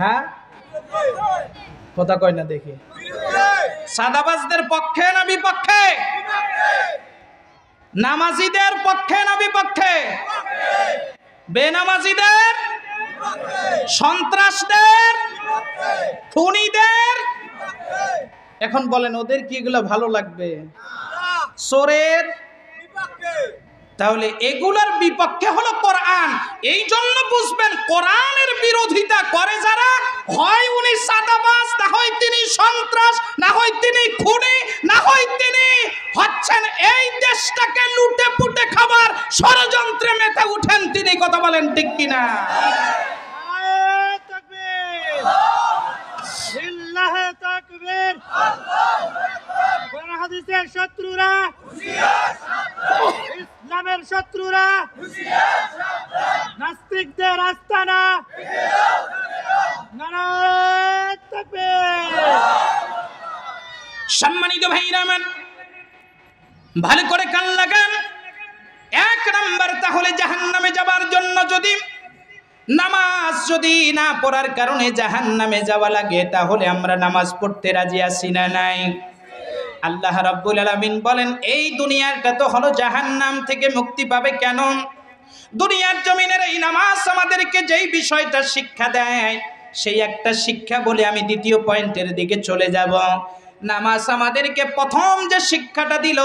হ্যাঁ, কথা কয় না দেখি। সাদাবাজদের পক্ষে না বিপক্ষে? নামাজিদের পক্ষে না বিপক্ষে? বেনামাজিদের, সন্ত্রাসদের, খুনিদের। এখন বলেন ওদের কি এগুলো ভালো লাগবে? চোরের তাহলে এগুলার বিপক্ষে হলো কোরআন। এই জন্য বুঝবেন কোরআনের বিরোধিতা করে যারা, হয় উনি সাদাবাজ, না হয় তিনি সন্ত্রাস, না হয় তিনি খুনি, না হয় তিনি হচ্ছেন এই দেশটাকে লুটে পুটে খাবার ষড়যন্ত্রে মেতে উঠেন তিনি। কথা বলেন ঠিক কিনা? শত্রুরা, ইসলামের শত্রুরা, নাস্তিকদের আস্তানা, নারায়ে তাকবীর। সম্মানিত ভাইরা আমার, ভালো করে কান লাগান। এক নাম্বার, তাহলে জাহান্নামে যাবার জন্য যদি নামাজ যদি না পড়ার কারণে জাহান্নামে যাওয়া লাগে, তাহলে আমরা নামাজ পড়তে রাজি আছি না নাই? আল্লাহ রাব্বুল আলামিন বলেন, এই দুনিয়াটা তো হলো জাহান্নাম থেকে মুক্তি পাবে কেন? দুনিয়ার জমিনের এই নামাজ আমাদেরকে যেই বিষয়টা শিক্ষা দেয়, সেই একটা শিক্ষা বলে আমি দ্বিতীয় পয়েন্টের দিকে চলে যাব। নামাজ আমাদেরকে প্রথম যে শিক্ষাটা দিল,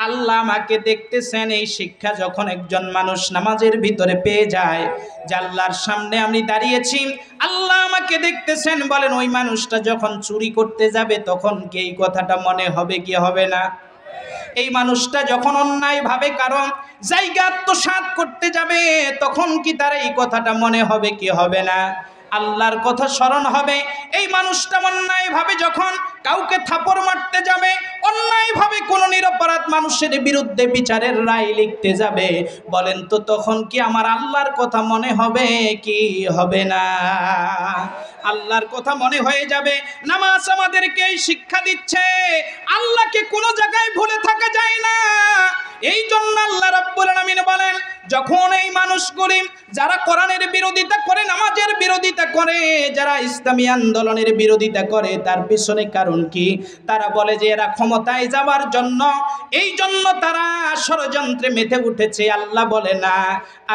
আল্লাহ আমাকে দেখতেছেন। এই শিক্ষা যখন একজন মানুষ নামাজের ভিতরে পেয়ে যায়, যে আল্লাহর সামনে আমি দাঁড়িয়েছি, আল্লাহ আমাকে দেখতেছেন, বলেন ওই মানুষটা যখন চুরি করতে যাবে তখন কি এই কথাটা মনে হবে কি হবে না? এই মানুষটা যখন অন্যায়ভাবে কারণ জায়গা আত্মসাৎ করতে যাবে, তখন কি তার এই কথাটা মনে হবে কি হবে না? আল্লাহর কথা স্মরণ হবে। এই মানুষটা অন্যায়ভাবে যখন কাউকে থাপড় মারতে যাবে, অন্যায়ভাবে কোনো নিরপরাধ মানুষের বিরুদ্ধে বিচারের রায় লিখতে যাবে, বলেন তো তখন কি আমার আল্লাহর কথা মনে হবে কি হবে না? আল্লাহর কথা মনে হয়ে যাবে। নামাজ আমাদেরকে এই শিক্ষা দিচ্ছে, আল্লাহকে কোনো জায়গায় ভুলে থাকা যায় না। এই জন্য আল্লাহ রাব্বুল আলামিন বলেন, যখন এই মানুষগুলি যারা কোরআনের বিরোধিতা করে, নামাজের বিরোধিতা করে, যারা ইসলামী আন্দোলনের বিরোধিতা করে, তার পিছনে কারণ কি? তারা বলে যে এরা ক্ষমতায় যাওয়ার জন্য, এই জন্য তারা ষড়যন্ত্রে মেতে উঠেছে। আল্লাহ বলে না,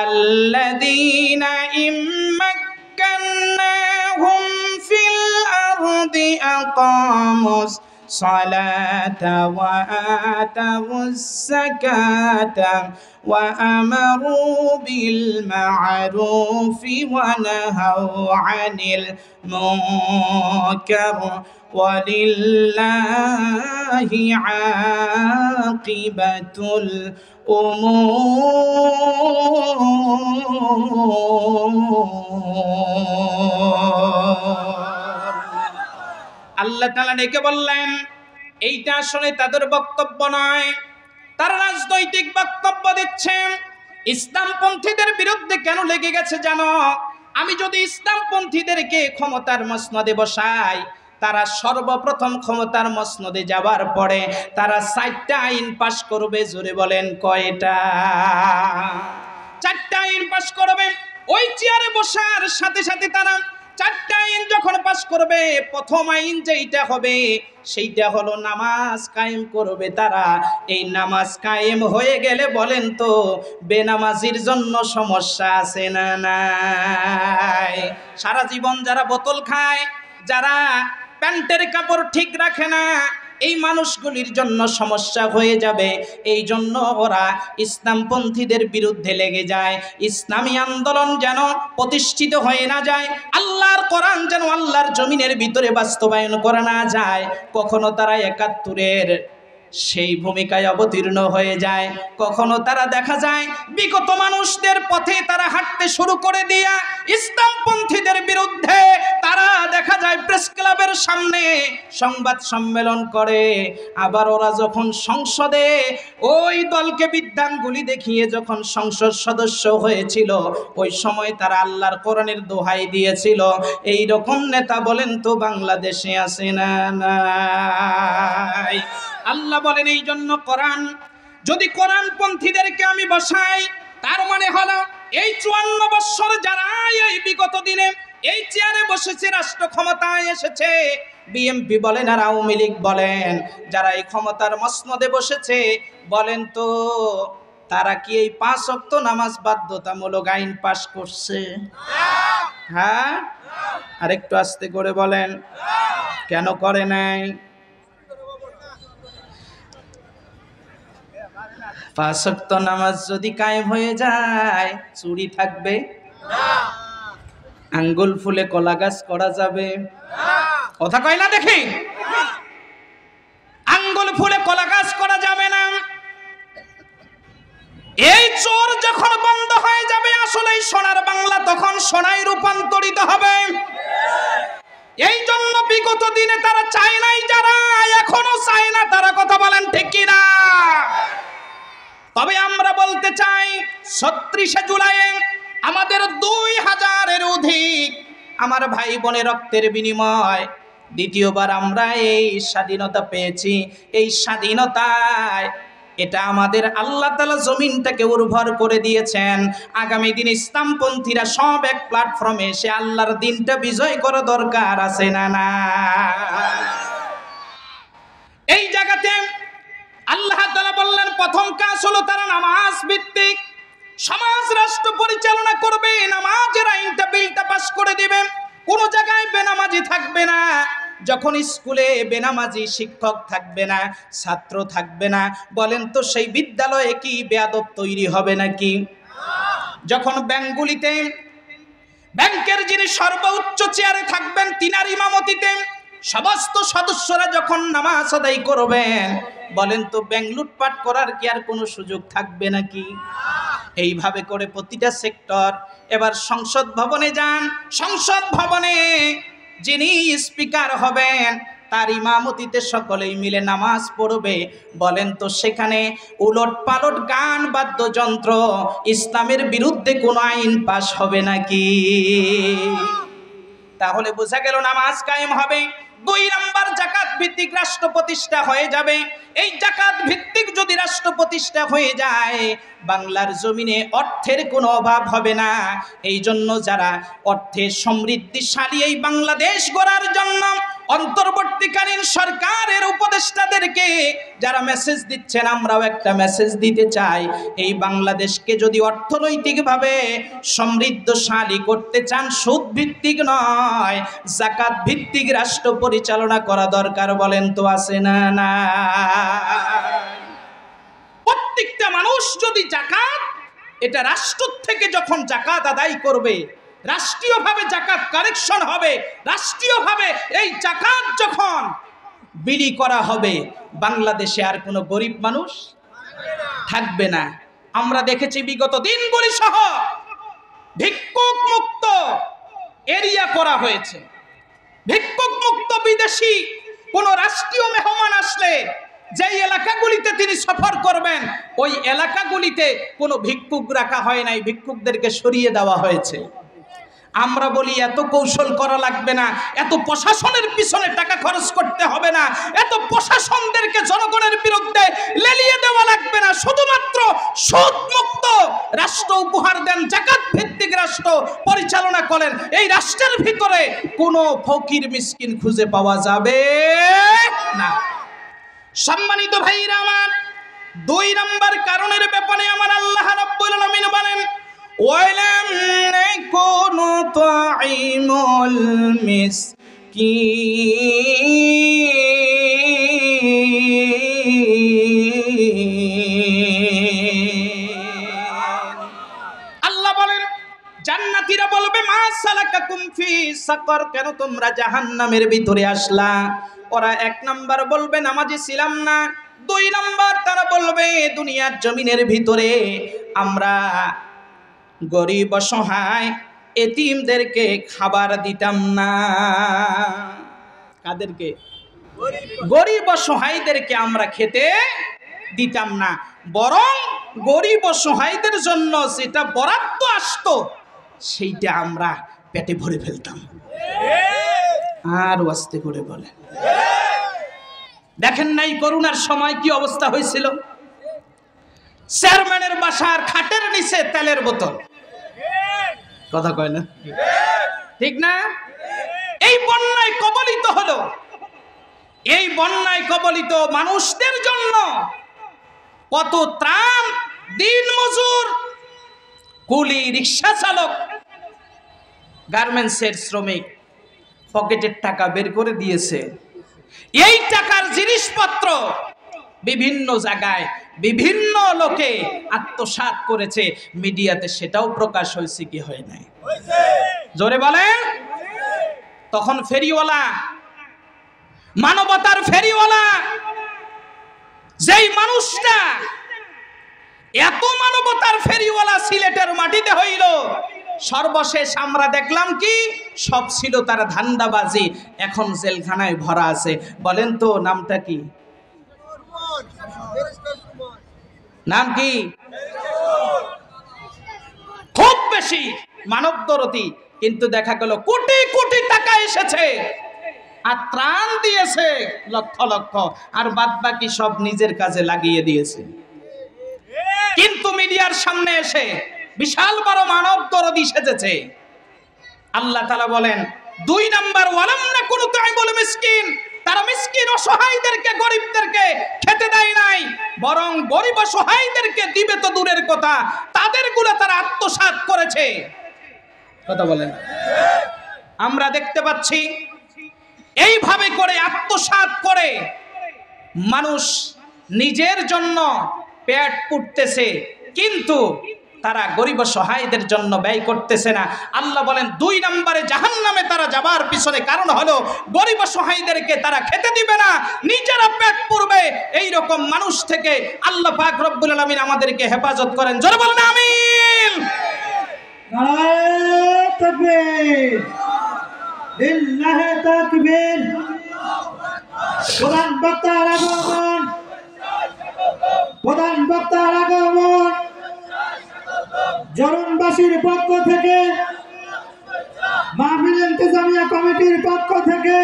আল্লাযীনা ইম্মাক্কান্নাহুম ফিল আরদি আকামুস الصلاة وآتوا الزكاة وأمروا بالمعروف ونهوا عن المنكر ولله عاقبة الأمور। আল্লাহ তাআলা ডেকে বললেন, এইটা আসলে তাদের বক্তব্য নয়, তারা রাজনৈতিক বক্তব্য দিচ্ছে। ইসলামপন্থীদের বিরুদ্ধে কেন লেগে গেছে জানো? আমি যদি ইসলামপন্থীদেরকে ক্ষমতার মসনদে বসাই, তারা সর্বপ্রথম ক্ষমতার মসনদে যাবার পরে তারা 4টা আইন পাশ করবে। জোরে বলেন কয়টা? 4টা আইন পাশ করবে। ওই চেয়ারে বসার সাথে সাথে তারা 4টা আইন যখন পাশ করবে, প্রথম আইন যেইটা হবে সেইটা হলো নামাজ কায়েম করবে তারা। এই নামাজ কায়েম হয়ে গেলে বলেন তো বেনামাজির জন্য সমস্যা আছে না নাই? সারা জীবন যারা বোতল খায়, যারা প্যান্টের কাপড় ঠিক রাখে না, এই মানুষগুলির জন্য সমস্যা হয়ে যাবে। এই জন্য ওরা ইসলামপন্থীদের বিরুদ্ধে লেগে যায়। ইসলামী আন্দোলন যেন প্রতিষ্ঠিত হয়ে না যায়, আল্লাহর কোরআন যেন আল্লাহর জমিনের ভিতরে বাস্তবায়ন করা না যায়, কখনো তারা 71-এর সেই ভূমিকায় অবতীর্ণ হয়ে যায়, কখনো তারা দেখা যায় বিগত মানুষদের পথে তারা হাঁটতে শুরু করে দিয়া ইসলামপন্থীদের বিরুদ্ধে তারা দেখা যায় প্রেস ক্লাবের সামনে সংবাদ সম্মেলন করে। আবার ওরা যখন সংসদে ওই দলকে বিদ্যাঙ্গুলি দেখিয়ে যখন সংসদ সদস্য হয়েছিল, ওই সময় তারা আল্লাহর কোরআনের দোহাই দিয়েছিল। এই রকম নেতা বলেন তো বাংলাদেশে আছে না নাই? আল্লাহ বলেন, এই জন্য কোরআন, যদি কোরআনপন্থীদেরকে আমি বসাই, তার মানে হলো এই 54 বছর যারা এই বিগত দিনে এই চেয়ারে বসেছে, রাষ্ট্র ক্ষমতায় এসেছে, বিএনপি বলেন আর আওয়ামী লীগ বলেন, যারা এই ক্ষমতার মসনদে বসেছে, বলেন তো তারা কি এই 5 ওয়াক্ত নামাজ বাধ্যতামূলক আইন পাশ করছে? হ্যাঁ, আরেকটু আস্তে করে বলেন, কেন করে নাই? 5 ওয়াক্ত নামাজ যদি কায়েম হয়ে যায়, চুরি থাকবে? আঙ্গুল ফুলে কলা গাছ করা যাবে? কথা কয় না দেখি, আঙ্গুল ফুলে কলা গাছ করা যাবে না। এই চোর যখন বন্ধ হয়ে যাবে, আসলে সোনার বাংলা তখন সোনায় রূপান্তরিত হবে। এই জন্য বিগত দিনে তারা চায় নাই, যারা এখনো চায় না, তারা কথা বলেন ঠিক কিনা? তবে আমরা বলতে চাই, ৩৬শে জুলাই আমাদের ২০০০-এর অধিক আমার ভাই বোনের রক্তের বিনিময় দ্বিতীয়বার আমরা এই স্বাধীনতা পেয়েছি। এই স্বাধীনতায় এটা আমাদের আল্লাহ তাআলা জমিনটাকে উর্বর করে দিয়েছেন। আগামী দিন ইসলামপন্থীরা সব এক প্ল্যাটফর্মে এসে আল্লাহর দিনটা বিজয় করা দরকার আছে না? না, এই জায়গাতে আল্লাহ তাআলা বললেন, প্রথম কাজ হলো তারা নামাজ ভিত্তিক সমাজ রাষ্ট্র পরিচালনা করবে, নামাজের আইনটা বিলটা পাস করে দিবে, কোনো জায়গায় বেনামাজি থাকবে না। যখন স্কুলে বেনামাজি শিক্ষক থাকবে না, ছাত্র থাকবে না, বলেন তো সেই বিদ্যালয়ে কি বেয়াদব তৈরি হবে নাকি? যখন ব্যাংকগুলিতে ব্যাংকের যিনি সর্বোচ্চ চেয়ারে থাকবেন, তিনার ইমামতিতে সমস্ত সদস্যরা যখন নামাজ আদায় করবেন, বলেন তো ব্যাংক লুটপাট করার কি আর কোনো সুযোগ থাকবে নাকি? এইভাবে করে প্রতিটা সেক্টর। এবার সংসদ ভবনে যান, সংসদ ভবনে যিনি স্পিকার হবেন তার ইমামতিতে সকলেই মিলে নামাজ পড়বে। বলেন তো সেখানে উলট পালট গান বাদ্যযন্ত্র, ইসলামের বিরুদ্ধে কোনো আইন পাশ হবে নাকি? তাহলে বোঝা গেল নামাজ কায়েম হবে। 2 নাম্বার, জাকাত ভিত্তিক রাষ্ট্র প্রতিষ্ঠা হয়ে যাবে। এই জাকাত ভিত্তিক যদি রাষ্ট্র প্রতিষ্ঠা হয়ে যায়, বাংলার জমিনে অর্থের কোনো অভাব হবে না। এই জন্য যারা অর্থে সমৃদ্ধিশালী এই বাংলাদেশ গড়ার জন্য অন্তর্বর্তীকালীন সরকারের উপদেষ্টাদেরকে যারা মেসেজ দিচ্ছেন, আমরাও একটা মেসেজ দিতে চাই। এই বাংলাদেশকে যদি অর্থনৈতিকভাবে সমৃদ্ধশালী করতে চান, সুদ ভিত্তিক নয়, জাকাত ভিত্তিক রাষ্ট্র পরিচালনা করা দরকার। বলেন তো আছে না? না, প্রত্যেকটা মানুষ যদি জাকাত, এটা রাষ্ট্র থেকে যখন জাকাত আদায় করবে, রাষ্ট্রীয়ভাবে জাকাত কালেকশন হবে, রাষ্ট্রীয়ভাবে এই জাকাত যখন বিলি করা হবে, বাংলাদেশে আর কোনো গরিব মানুষ থাকবে না। আমরা দেখেছি বিগত দিনগুলি সহ ভিক্ষুক মুক্ত এরিয়া করা হয়েছে। ভিক্ষুক মুক্ত বিদেশি কোন রাষ্ট্রীয় মেহমান আসলে যেই এলাকাগুলিতে তিনি সফর করবেন, ওই এলাকাগুলিতে কোনো ভিক্ষুক রাখা হয় নাই, ভিক্ষুকদেরকে সরিয়ে দেওয়া হয়েছে। আমরা বলি এত কৌশল করা লাগবে না, এত প্রশাসনের পিছনে টাকা খরচ করতে হবে না, এত প্রশাসনদেরকে জনগণের বিরুদ্ধে লেলিয়ে দেওয়া লাগবে না, শুধুমাত্র সুদ মুক্ত রাষ্ট্র উপহার দেন, জাকাত ভিত্তিক রাষ্ট্র পরিচালনা করেন। এই রাষ্ট্রের ভিতরে কোনো ফকির মিসকিন খুঁজে পাওয়া যাবে না। সম্মানিত ভাইরা আমার, 2 নম্বর কারণের ব্যাপারে আমার আল্লাহ রাব্বুল আলামিন বলেন, ওয়ালাম নাকুনু তু'ইমুল মিসকিন। আল্লাহ বলেন, জান্নাতীরা বলবে, মা সালাকাকুম ফি সাকর, কেন তোমরা জাহান্নামের ভিতরে আসলা? ওরা 1 নাম্বার বলবে নামাজি ছিলাম না, 2 নাম্বার তারা বলবে দুনিয়ার জমিনের ভিতরে আমরা গরিব অসহায় এতিমদেরকে খাবার দিতাম না। কাদেরকে? গরিব অসহায়দেরকে আমরা খেতে দিতাম না, বরং গরিব অসহায়দের জন্য যেটা বরাদ্দ আসতো সেইটা আমরা পেটে ভরে ফেলতাম। আর আস্তে করে বলে, দেখেন নাই করোনার সময় কি অবস্থা হয়েছিল? চেয়ারম্যানের বাসার খাটের নিচে তেলের বোতল, কথা কয় না, ঠিক না? এই বন্যায় কবলিত হলো, এই বন্যায় কবলিত মানুষদের জন্য কত ত্রাণ, দিন মজুর, কুলি, রিক্সা চালক, গার্মেন্টসের শ্রমিক পকেটের টাকা বের করে দিয়েছে। এই টাকার জিনিসপত্র বিভিন্ন জায়গায় বিভিন্ন লোকে আত্মসাৎ করেছে, মিডিয়াতে সেটাও প্রকাশ হয়েছে কি হয় নাই? জোরে বলেন। তখন ফেরিওয়ালা, মানবতার ফেরিওয়ালা, যেই মানুষটা এত মানবতার ফেরিওয়ালা সিলেটের মাটিতে হইল, সর্বশেষ আমরা দেখলাম কি সব ছিল তার ধান্দাবাজি, এখন জেলখানায় ভরা আছে। বলেন তো নামটা কি? নাম কি? খুব বেশি মানবদরদি, কিন্তু দেখা গেল কোটি কোটি টাকা এসেছে আর ত্রাণ দিয়েছে লক্ষ লক্ষ, আর বাদ বাকি সব নিজের কাজে লাগিয়ে দিয়েছে। কিন্তু মিডিয়ার সামনে এসে বিশাল বড় মানবদরদি সেজেছে। আল্লাহ তাআলা বলেন 2 নাম্বার, ওয়ালাম নাকুনু তুইমুল মিসকিন, তারা মিসকিন অসহায়দেরকে, গরিবদেরকে খেতে দেয় নাই, বরং গরিব অসহায়দেরকে দিবে তো দূরের কথা, তাদেরগুলো তারা আত্মসাৎ করেছে। কথা বলেন। আমরা দেখতে পাচ্ছি এইভাবে করে আত্মসাৎ করে মানুষ নিজের জন্য পেট পুড়তেছে, কিন্তু তারা গরিব সহায়দের জন্য ব্যয় করতেছে না। আল্লাহ বলেন 2 নম্বরে জাহান্নামে তারা যাবার পিছনে কারণ হলো গরিব সহায়দেরকে তারা খেতে দিবে না, নিজেরা পেট পুড়বে। এই রকম মানুষ থেকে আল্লাহ পাক রব্বুল আলামিন আমাদেরকে হেফাজত করেন। জোরে বলেন আমিন। নারায়ে তাকবীর, লিল্লাহি তাকবীর। প্রধান বক্তার আগমন, প্রধান বক্তার আগমন। জরুনবাসীর পক্ষ থেকে, মাহফিল ইন্তেজামিয়া কমিটির পক্ষ থেকে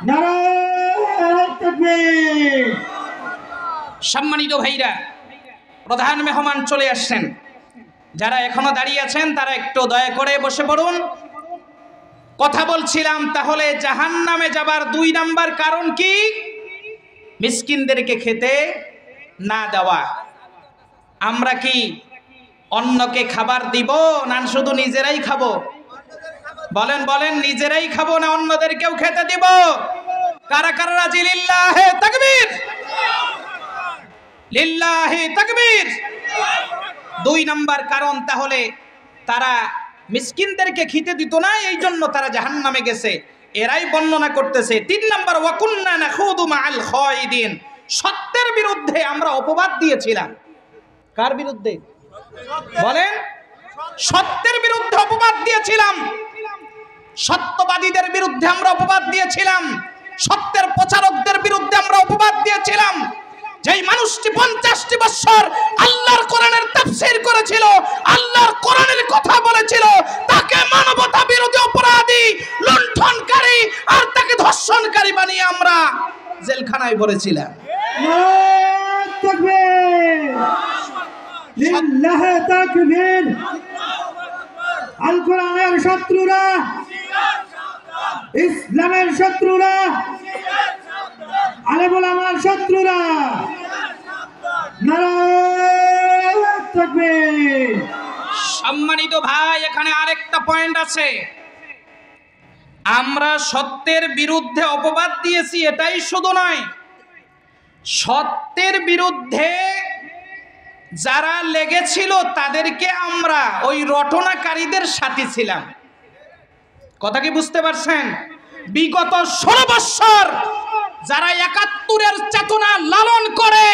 নারায়ে তাকবীর। সম্মানিত ভাইরা, প্রধান মেহমান চলে আসছেন। যারা এখনো দাঁড়িয়ে আছেন তারা একটু দয়া করে বসে পড়ুন। কথা বলছিলাম, তাহলে জাহান্নামে যাবার 2 নাম্বার কারণ কি? মিসকিনদেরকে খেতে না দেওয়া। আমরা কি অন্যকে খাবার দিব না শুধু নিজেরাই খাবো? বলেন বলেন, নিজেরাই খাবো না অন্যদেরকেও খেতে দিব? কারা কারা রাজি? লিল্লাহি তাকবীর, লিল্লাহি তাকবীর। 2 নাম্বার কারণ, তাহলে তারা মিসকিনদেরকে খেতে দিত না, এই জন্য তারা জাহান্নামে গেছে, এরাই বর্ণনা করতেছে। 3 নাম্বার, ওয়াকুন্না নাখুদু মাআল খায়দিন, সত্যের বিরুদ্ধে আমরা অপবাদ দিয়েছিলাম। কার বিরুদ্ধে? বলেন। সত্যের বিরুদ্ধে অপবাদ দিয়েছিলাম, সত্যবাদীদের বিরুদ্ধে আমরা অপবাদ দিয়েছিলাম, সত্যের প্রচারকদের বিরুদ্ধে আমরা অপবাদ দিয়েছিলাম। যেই মানুষটি 50টি বছর আল্লাহর কোরআনের তাফসীর করেছিল, আল্লাহর কোরআনের কথা বলেছিল, তাকে মানবতা বিরোধী অপরাধী, লুণ্ঠনকারী আর তাকে ধর্ষণকারী বানিয়ে আমরা জেলখানায় ভরেছিলাম। নারায়ে তাকবীর, লিল্লাহি তাকবীর। আল কোরআনের শত্রুরা, ইসলামের শত্রুরা, আলেম ওলামার শত্রুরা নারায়ে তাকবীর। সম্মানিত ভাই, এখানে আরেকটা পয়েন্ট আছে। আমরা সত্যের বিরুদ্ধে অপবাদ দিয়েছি, এটাই শুধু নয়, সত্যের বিরুদ্ধে যারা লেগেছিল তাদেরকে আমরা ওই রটনাকারীদের সাথী ছিলাম। কথা কি বুঝতে পারছেন? বিগত 16 বছর যারা 71-এর চেতনা লালন করে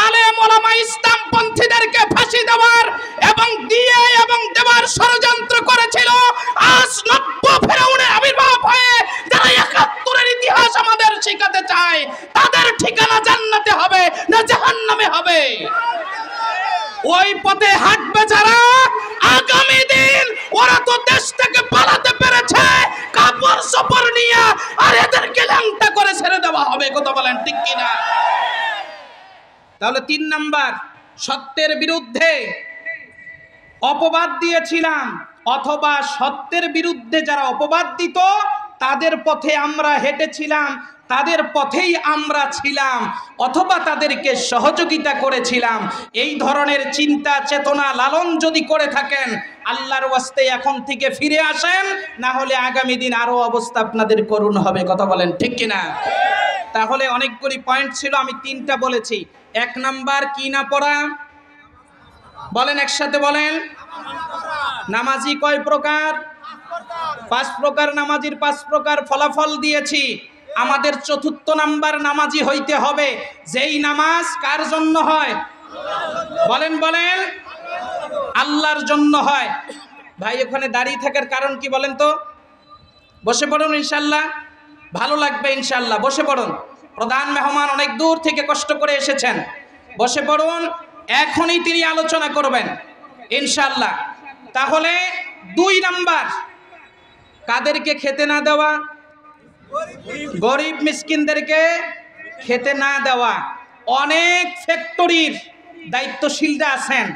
আলেম ওলামা ইসলামপন্থীদেরকে ফাঁসি দেওয়ার এবং দিয়ে এবং দেওয়ার ষড়যন্ত্র করেছিল, আজ 90 ফেরাউনের আবির্ভাব হয়ে যারা 71-এর ইতিহাস আমাদের শেখাতে চায়, তাদের ঠিকানা জান্নাতে হবে না জাহান্নামে হবে? ওই পথে হাঁটবে যারা, আগামী দিন ওরা তো দেশ থেকে পালাতে পেরেছে কাপড় চোপড় নিয়ে, আর এদেরকে ল্যাংটা করে ছেড়ে দেওয়া হবে। কথা বলেন ঠিক কিনা? তাহলে 3 নাম্বার, সত্যের বিরুদ্ধে অপবাদ দিয়েছিলাম, অথবা সত্যের বিরুদ্ধে যারা অপবাদ দিত তাদের পথে আমরা হেঁটেছিলাম, তাদের পথেই আমরা ছিলাম, অথবা তাদেরকে সহযোগিতা করেছিলাম। এই ধরনের চিন্তা চেতনা লালন যদি করে থাকেন, আল্লাহর ওয়াস্তে এখন থেকে ফিরে আসেন, না হলে আগামী দিন আরো অবস্থা আপনাদের করুণ হবে। কথা বলেন ঠিক কিনা? তাহলে অনেকগুলি পয়েন্ট ছিল, আমি 3টা বলেছি। 1 নাম্বার কি না পড়া, বলেন একসাথে বলেন। নামাজি কয় প্রকার? 5 প্রকার। নামাজির 5 প্রকার ফলাফল দিয়েছি। আমাদের 4র্থ নাম্বার নামাজি হইতে হবে, যেই নামাজ কার জন্য হয়? বলেন বলেন, আল্লাহর জন্য হয়। ভাই ওখানে দাঁড়িয়ে থাকার কারণ কি বলেন তো? বসে পড়ুন, ইনশাল্লাহ ভালো লাগবে, ইনশাল্লাহ বসে পড়ুন। প্রধান মেহমান অনেক দূর থেকে কষ্ট করে এসেছেন, বসে পড়ুন, এখনই তিনি আলোচনা করবেন ইনশাল্লাহ। তাহলে 2 নাম্বার, কাদেরকে খেতে না দেওয়া? গরিব মিসকিনদেরকে খেতে না দেওয়া। অনেক ফ্যাক্টরির দায়িত্বশীলরা আছেন,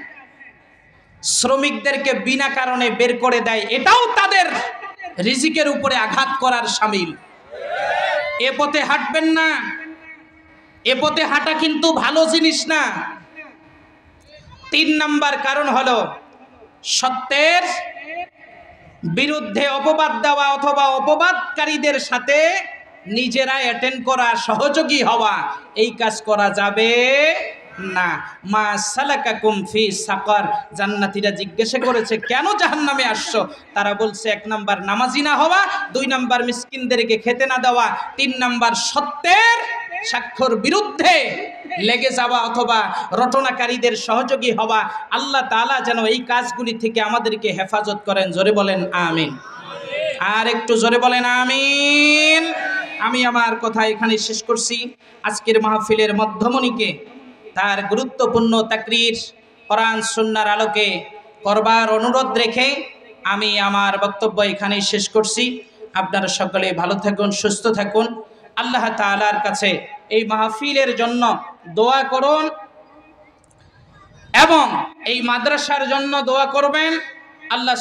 শ্রমিকদেরকে বিনা কারণে বের করে দেয়, এটাও তাদের রিজিকের উপরে আঘাত করার শামিল। এ পথে হাঁটবেন না, এ পথে হাঁটা কিন্তু ভালো জিনিস না। 3 নাম্বার কারণ হলো সত্যের বিরুদ্ধে অপবাদ দেওয়া, অথবা অপবাদকারীদের সাথে নিজেরা অ্যাটেন্ড করা, সহযোগী হওয়া। এই কাজ করা যাবে না। মা সালাকাকুম ফি সাকার, জান্নাতীরা জিজ্ঞাসা করেছে কেন জাহান্নামে আসছো? তারা বলছে 1 নাম্বার নামাজি না হওয়া, 2 নাম্বার মিসকিনদেরকে খেতে না দেওয়া, 3 নাম্বার সত্যের সাক্ষ্যর বিরুদ্ধে লেগে যাওয়া অথবা রটনাকারীদের সহযোগী হওয়া। আল্লাহ তাআলা যেন এই কাজগুলি থেকে আমাদেরকে হেফাজত করেন। জোরে বলেন আমিন। আর একটু জোরে বলেন আমিন। আমি আমার কথা এখানে শেষ করছি। আজকের মাহফিলের মধ্যমণিকে তার গুরুত্বপূর্ণ তাকরীর কোরআন সুন্নাহর আলোকে করবার অনুরোধ রেখে আমি আমার বক্তব্য এখানেই শেষ করছি। আপনারা সকলে ভালো থাকুন, সুস্থ থাকুন। আল্লাহ তাআলার কাছে এই মাহফিলের জন্য দোয়া করুন এবং এই মাদ্রাসার জন্য দোয়া করবেন। আল্লাহ